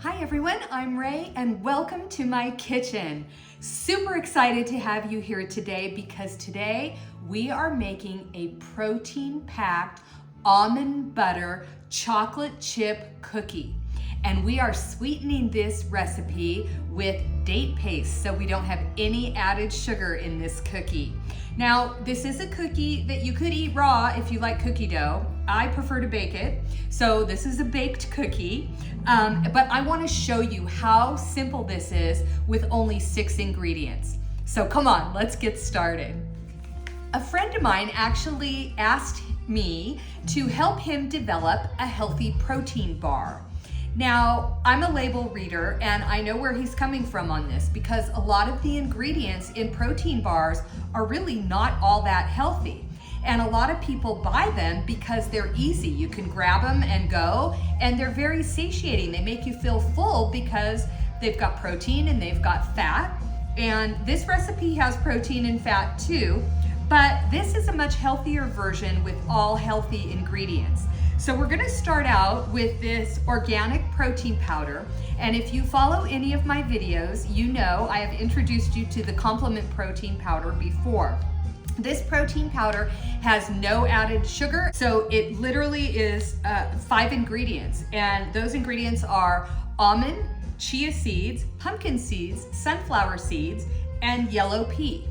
Hi everyone, I'm Ray and welcome to my kitchen. Super excited to have you here today because today we are making a protein-packed almond butter chocolate chip cookie. And we are sweetening this recipe with date paste so we don't have any added sugar in this cookie. Now, this is a cookie that you could eat raw if you like cookie dough. I prefer to bake it, so this is a baked cookie. But I want to show you how simple this is with only 6 ingredients. So come on, let's get started. A friend of mine actually asked me to help him develop a healthy protein bar. Now, I'm a label reader and I know where he's coming from on this because a lot of the ingredients in protein bars are really not all that healthy. And a lot of people buy them because they're easy. You can grab them and go, and they're very satiating. They make you feel full because they've got protein and they've got fat. And this recipe has protein and fat too, but this is a much healthier version with all healthy ingredients. So we're gonna start out with this organic protein powder. And if you follow any of my videos, you know I have introduced you to the complement protein powder before. This protein powder has no added sugar, so it literally is 5 ingredients. And those ingredients are almond, chia seeds, pumpkin seeds, sunflower seeds, and yellow pea.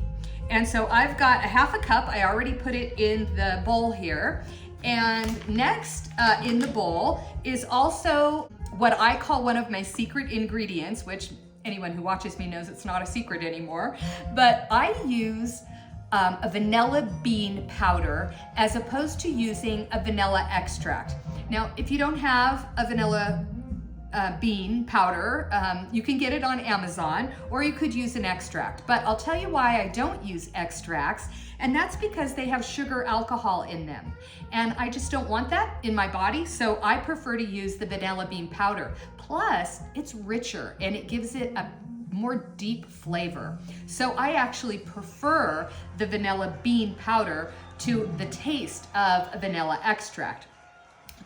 And so I've got a half a cup. I already put it in the bowl here. And next in the bowl is also what I call one of my secret ingredients, which anyone who watches me knows it's not a secret anymore, but I use a vanilla bean powder as opposed to using a vanilla extract. Now, if you don't have a vanilla bean powder, you can get it on Amazon, or you could use an extract. But I'll tell you why I don't use extracts, and that's because they have sugar alcohol in them. And I just don't want that in my body, so I prefer to use the vanilla bean powder. Plus, it's richer and it gives it a more deep flavor. So I actually prefer the vanilla bean powder to the taste of a vanilla extract.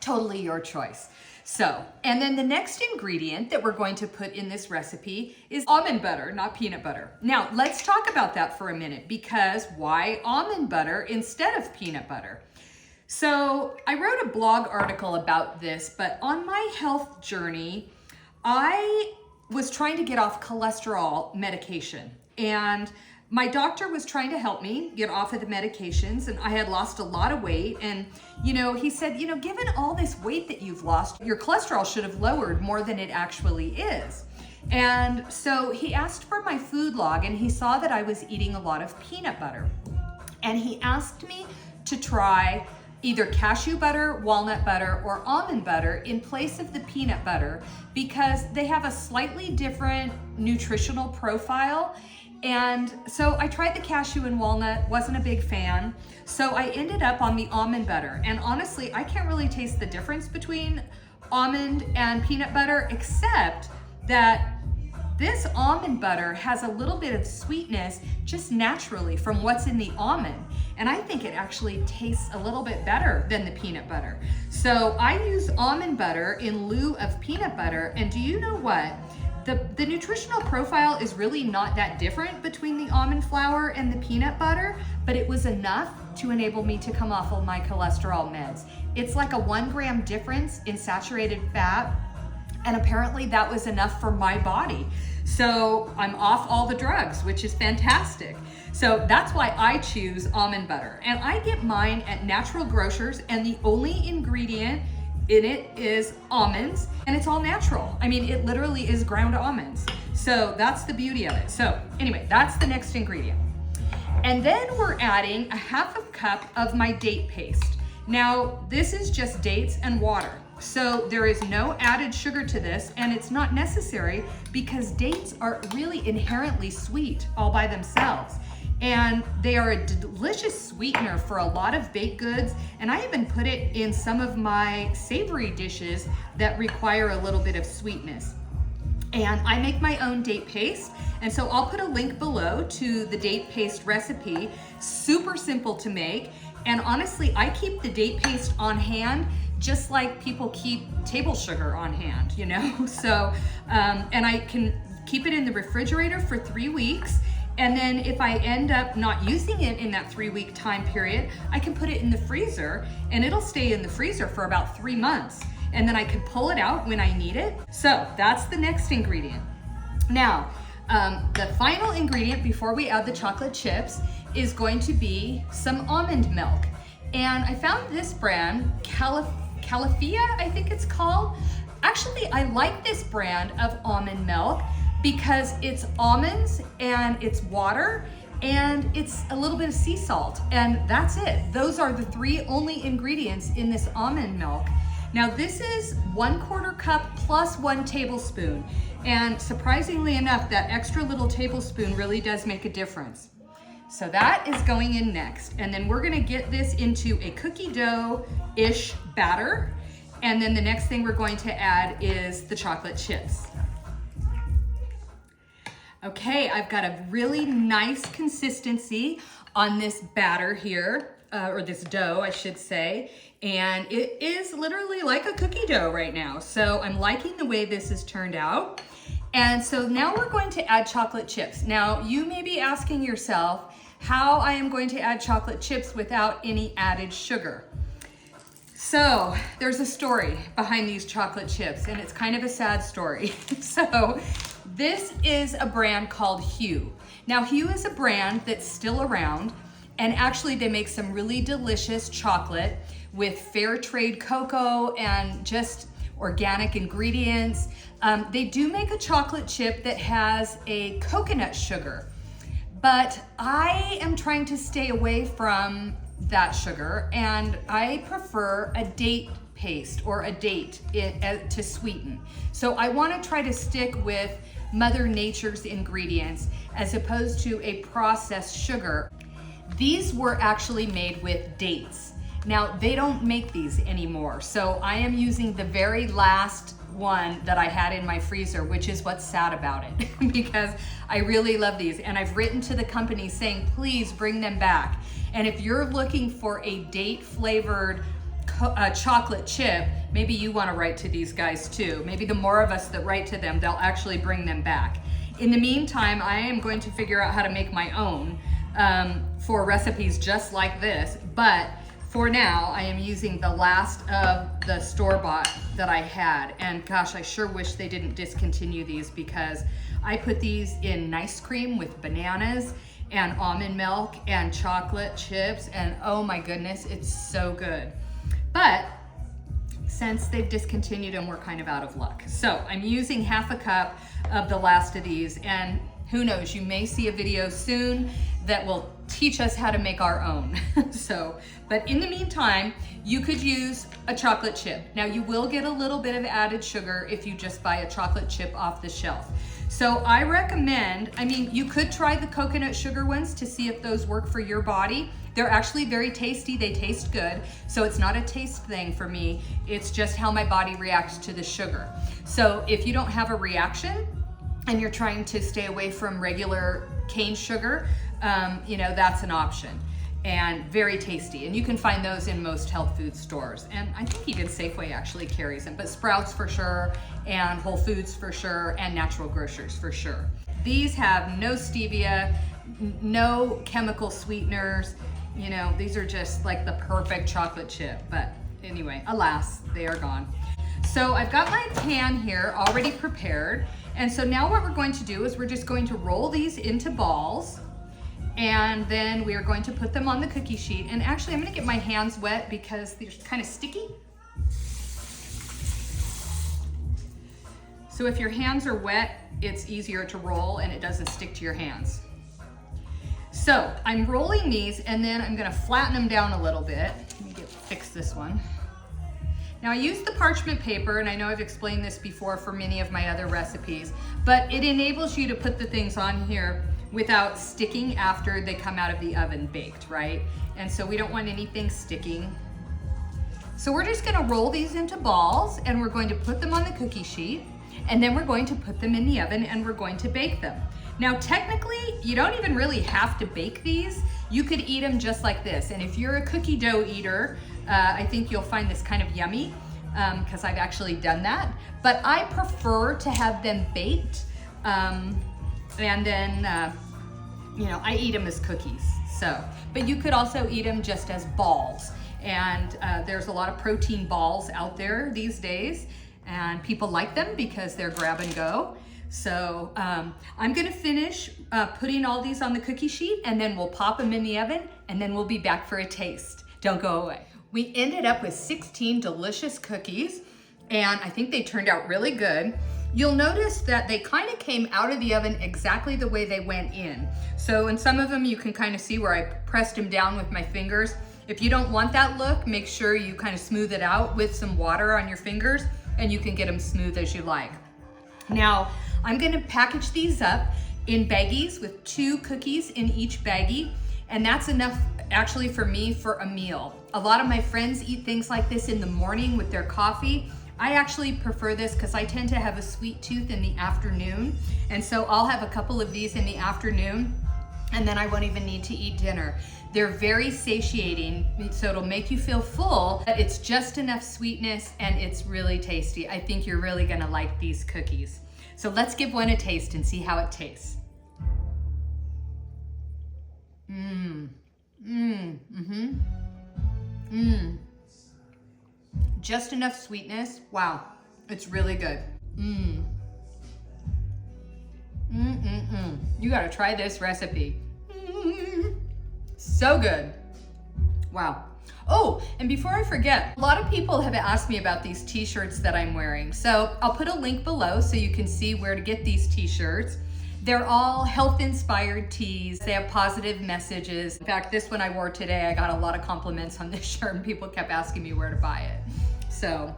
Totally your choice. So, and then the next ingredient that we're going to put in this recipe is almond butter, not peanut butter. Now, let's talk about that for a minute, because why almond butter instead of peanut butter? So I wrote a blog article about this, but on my health journey, I was trying to get off cholesterol medication, and my doctor was trying to help me get off of the medications, and I had lost a lot of weight. And he said, given all this weight that you've lost, your cholesterol should have lowered more than it actually is. And so he asked for my food log, and he saw that I was eating a lot of peanut butter, and he asked me to try either cashew butter, walnut butter, or almond butter in place of the peanut butter because they have a slightly different nutritional profile. And so I tried the cashew and walnut, wasn't a big fan. So I ended up on the almond butter. And honestly, I can't really taste the difference between almond and peanut butter, except that this almond butter has a little bit of sweetness just naturally from what's in the almond. And I think it actually tastes a little bit better than the peanut butter. So I use almond butter in lieu of peanut butter. And do you know what? The nutritional profile is really not that different between the almond flour and the peanut butter, but it was enough to enable me to come off of my cholesterol meds. It's like a 1 gram difference in saturated fat, and apparently that was enough for my body. So I'm off all the drugs, which is fantastic. So that's why I choose almond butter. And I get mine at Natural Grocers, and the only ingredient in it is almonds, and it's all natural. I mean, it literally is ground almonds. So that's the beauty of it. So anyway, that's the next ingredient. And then we're adding a half a cup of my date paste. Now, this is just dates and water. So there is no added sugar to this, and it's not necessary because dates are really inherently sweet all by themselves. And they are a delicious sweetener for a lot of baked goods. And I even put it in some of my savory dishes that require a little bit of sweetness. And I make my own date paste. And so I'll put a link below to the date paste recipe. Super simple to make. And honestly, I keep the date paste on hand just like people keep table sugar on hand, you know? So, and I can keep it in the refrigerator for 3 weeks. And then if I end up not using it in that 3-week time period, I can put it in the freezer and it'll stay in the freezer for about 3 months. And then I can pull it out when I need it. So that's the next ingredient. Now, the final ingredient before we add the chocolate chips is going to be some almond milk. And I found this brand, Califia, I think it's called. Actually, I like this brand of almond milk because it's almonds and it's water and it's a little bit of sea salt, and that's it. Those are the 3 only ingredients in this almond milk. Now this is 1/4 cup plus 1 tablespoon. And surprisingly enough, that extra little tablespoon really does make a difference. So that is going in next. And then we're gonna get this into a cookie dough-ish batter. And then the next thing we're going to add is the chocolate chips. Okay, I've got a really nice consistency on this batter here, or this dough, I should say. And it is literally like a cookie dough right now. So I'm liking the way this has turned out. And so now we're going to add chocolate chips. Now you may be asking yourself how I am going to add chocolate chips without any added sugar. So there's a story behind these chocolate chips, and it's kind of a sad story. So this is a brand called Hu. Now Hu is a brand that's still around, and actually they make some really delicious chocolate with fair trade cocoa and just organic ingredients. They do make a chocolate chip that has a coconut sugar, but I am trying to stay away from that sugar, and I prefer a date paste or a date to sweeten. So I want to try to stick with Mother Nature's ingredients as opposed to a processed sugar. These were actually made with dates. Now they don't make these anymore, so I am using the very last one that I had in my freezer, which is what's sad about it because I really love these, and I've written to the company saying please bring them back. And if you're looking for a date flavored chocolate chip, maybe you want to write to these guys too. Maybe the more of us that write to them, they'll actually bring them back. In the meantime, I am going to figure out how to make my own for recipes just like this, but for now, I am using the last of the store-bought that I had. And gosh, I sure wish they didn't discontinue these because I put these in nice cream with bananas and almond milk and chocolate chips, and oh my goodness, it's so good. But since they've discontinued them, we're kind of out of luck. So I'm using 1/2 cup of the last of these, and who knows, you may see a video soon that will teach us how to make our own. But in the meantime, you could use a chocolate chip. Now you will get a little bit of added sugar if you just buy a chocolate chip off the shelf. So I recommend, I mean, you could try the coconut sugar ones to see if those work for your body. They're actually very tasty, they taste good. So it's not a taste thing for me, it's just how my body reacts to the sugar. So if you don't have a reaction and you're trying to stay away from regular cane sugar, you know, that's an option. And very tasty. And you can find those in most health food stores. And I think even Safeway actually carries them, but Sprouts for sure, and Whole Foods for sure, and Natural Grocers for sure. These have no stevia, no chemical sweeteners. You know, these are just like the perfect chocolate chip. But anyway, alas, they are gone. So I've got my pan here already prepared. And so now what we're going to do is we're just going to roll these into balls. And then we are going to put them on the cookie sheet. And actually I'm gonna get my hands wet because they're kind of sticky. So if your hands are wet, it's easier to roll and it doesn't stick to your hands. So I'm rolling these and then I'm gonna flatten them down a little bit. Let me fix this one. Now I use the parchment paper, and I know I've explained this before for many of my other recipes, but it enables you to put the things on here without sticking after they come out of the oven baked, right? And so we don't want anything sticking. So we're just gonna roll these into balls and we're going to put them on the cookie sheet, and then we're going to put them in the oven and we're going to bake them. Now technically, you don't even really have to bake these. You could eat them just like this. And if you're a cookie dough eater, I think you'll find this kind of yummy because I've actually done that. But I prefer to have them baked, and then you know, I eat them as cookies. So, but you could also eat them just as balls. And there's a lot of protein balls out there these days, and people like them because they're grab and go. So I'm gonna finish putting all these on the cookie sheet, and then we'll pop them in the oven, and then we'll be back for a taste. Don't go away. We ended up with 16 delicious cookies, and I think they turned out really good. You'll notice that they kind of came out of the oven exactly the way they went in. So in some of them, you can kind of see where I pressed them down with my fingers. If you don't want that look, make sure you kind of smooth it out with some water on your fingers, and you can get them smooth as you like. Now, I'm gonna package these up in baggies with 2 cookies in each baggie, and that's enough actually for me for a meal. A lot of my friends eat things like this in the morning with their coffee. I actually prefer this because I tend to have a sweet tooth in the afternoon, and so I'll have a couple of these in the afternoon, and then I won't even need to eat dinner. They're very satiating, so it'll make you feel full, but it's just enough sweetness and it's really tasty. I think you're really gonna like these cookies. So let's give one a taste and see how it tastes. Just enough sweetness. Wow, it's really good. You gotta try this recipe. So good. Wow. Oh, and before I forget, a lot of people have asked me about these t-shirts that I'm wearing. So I'll put a link below so you can see where to get these t-shirts. They're all health-inspired tees. They have positive messages. In fact, this one I wore today, I got a lot of compliments on this shirt and people kept asking me where to buy it. So,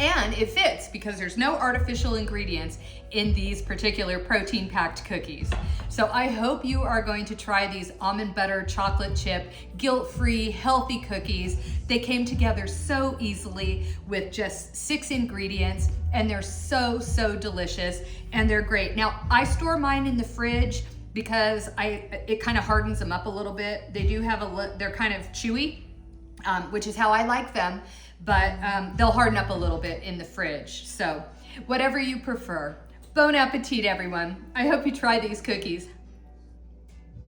and it fits because there's no artificial ingredients in these particular protein-packed cookies. So I hope you are going to try these almond butter chocolate chip, guilt-free, healthy cookies. They came together so easily with just 6 ingredients, and they're so, so delicious, and they're great. Now, I store mine in the fridge because it kind of hardens them up a little bit. They do have they're kind of chewy, which is how I like them, but they'll harden up a little bit in the fridge. So whatever you prefer. Bon appetit, everyone. I hope you try these cookies.